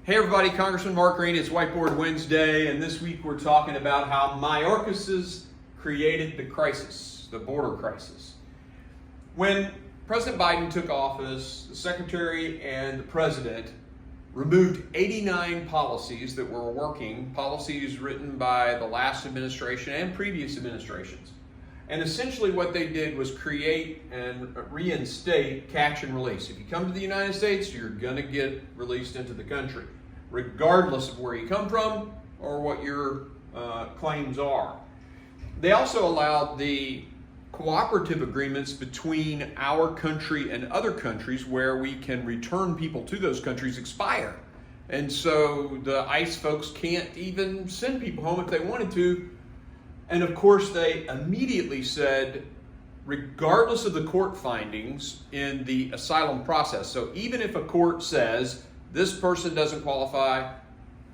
Hey everybody, Congressman Mark Green. It's Whiteboard Wednesday, and this week we're talking about how Mayorkas created the crisis, the border crisis. When President Biden took office, the Secretary and the President removed 89 policies that were working, policies written by the last administration and previous administrations. And essentially what they did was create and reinstate catch and release. If you come to the United States, you're going to get released into the country, regardless of where you come from or what your claims are. They also allowed the cooperative agreements between our country and other countries where we can return people to those countries expire. And so the ICE folks can't even send people home if they wanted to. And of course, they immediately said, regardless of the court findings in the asylum process, so even if a court says this person doesn't qualify,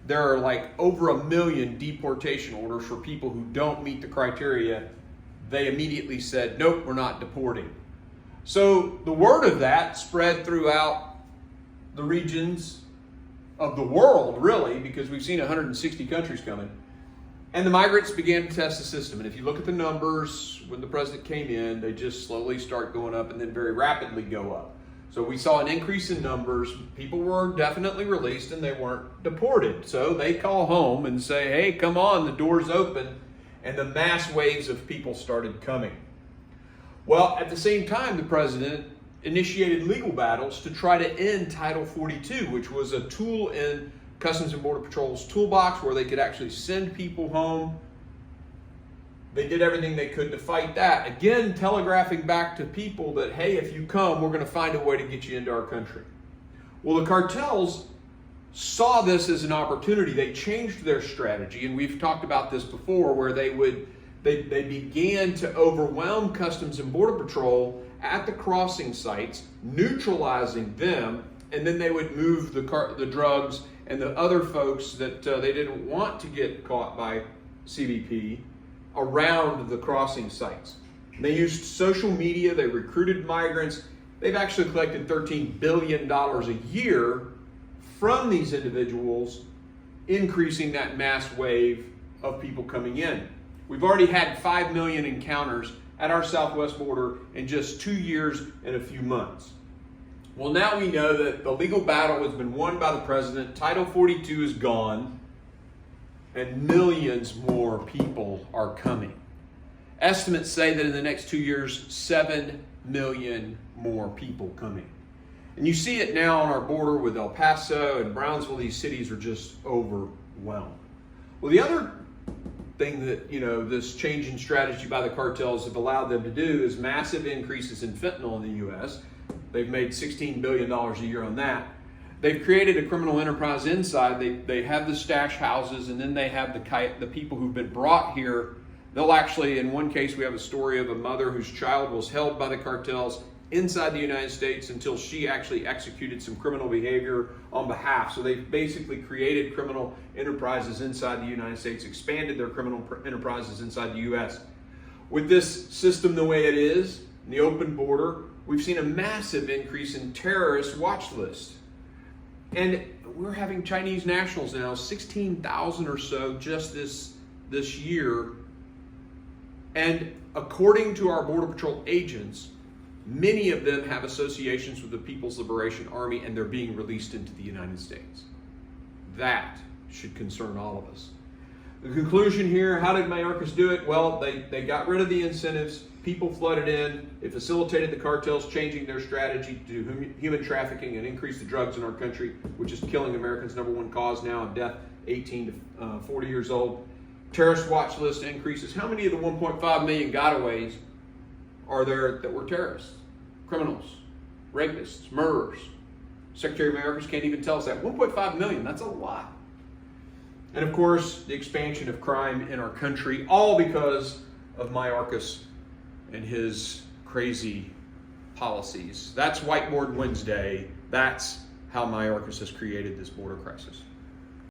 there are like over 1 million deportation orders for people who don't meet the criteria, they immediately said, nope, we're not deporting. So the word of that spread throughout the regions of the world, really, because we've seen 160 countries coming. And the migrants began to test the system. And if you look at the numbers, when the president came in, they just slowly start going up and then very rapidly go up. So we saw an increase in numbers. People were definitely released and they weren't deported. So they call home and say, hey, come on, the door's open. And the mass waves of people started coming. Well, at the same time, the president initiated legal battles to try to end Title 42, which was a tool in Customs and Border Patrol's toolbox where they could actually send people home. They did everything they could to fight that. Again, telegraphing back to people that, hey, if you come, we're going to find a way to get you into our country. Well, the cartels saw this as an opportunity. They changed their strategy, and we've talked about this before, where they began to overwhelm Customs and Border Patrol at the crossing sites, neutralizing them, and then they would move the drugs and the other folks that they didn't want to get caught by CBP around the crossing sites. They used social media, they recruited migrants. They've actually collected $13 billion a year from these individuals, increasing that mass wave of people coming in. We've already had 5 million encounters at our southwest border in just 2 years and a few months. Well, now we know that the legal battle has been won by the president. Title 42 is gone, and millions more people are coming. Estimates say that in the next 2 years, 7 million more people coming. And you see it now on our border with El Paso and Brownsville. These cities are just overwhelmed. Well, the other thing that, this change in strategy by the cartels have allowed them to do is massive increases in fentanyl in the U.S. They've made $16 billion a year on that. They've created a criminal enterprise inside. They have the stash houses, and then they have the people who've been brought here. They'll actually, in one case, we have a story of a mother whose child was held by the cartels inside the United States until she actually executed some criminal behavior on behalf. So they've basically created criminal enterprises inside the United States, expanded their criminal enterprises inside the U.S. With this system the way it is, in the open border, we've seen a massive increase in terrorist watch lists. And we're having Chinese nationals now, 16,000 or so just this year. And according to our Border Patrol agents, many of them have associations with the People's Liberation Army, and they're being released into the United States. That should concern all of us. The conclusion here, how did Mayorkas do it? Well, they got rid of the incentives. People flooded in. It facilitated the cartels changing their strategy to do human trafficking and increase the drugs in our country, which is killing Americans' #1 cause now of death, 18 to 40 years old. Terrorist watch list increases. How many of the 1.5 million gotaways are there that were terrorists, criminals, rapists, murderers? Secretary Mayorkas can't even tell us that. 1.5 million, that's a lot. And of course, the expansion of crime in our country, all because of Mayorkas and his crazy policies. That's Whiteboard Wednesday. That's how Mayorkas has created this border crisis.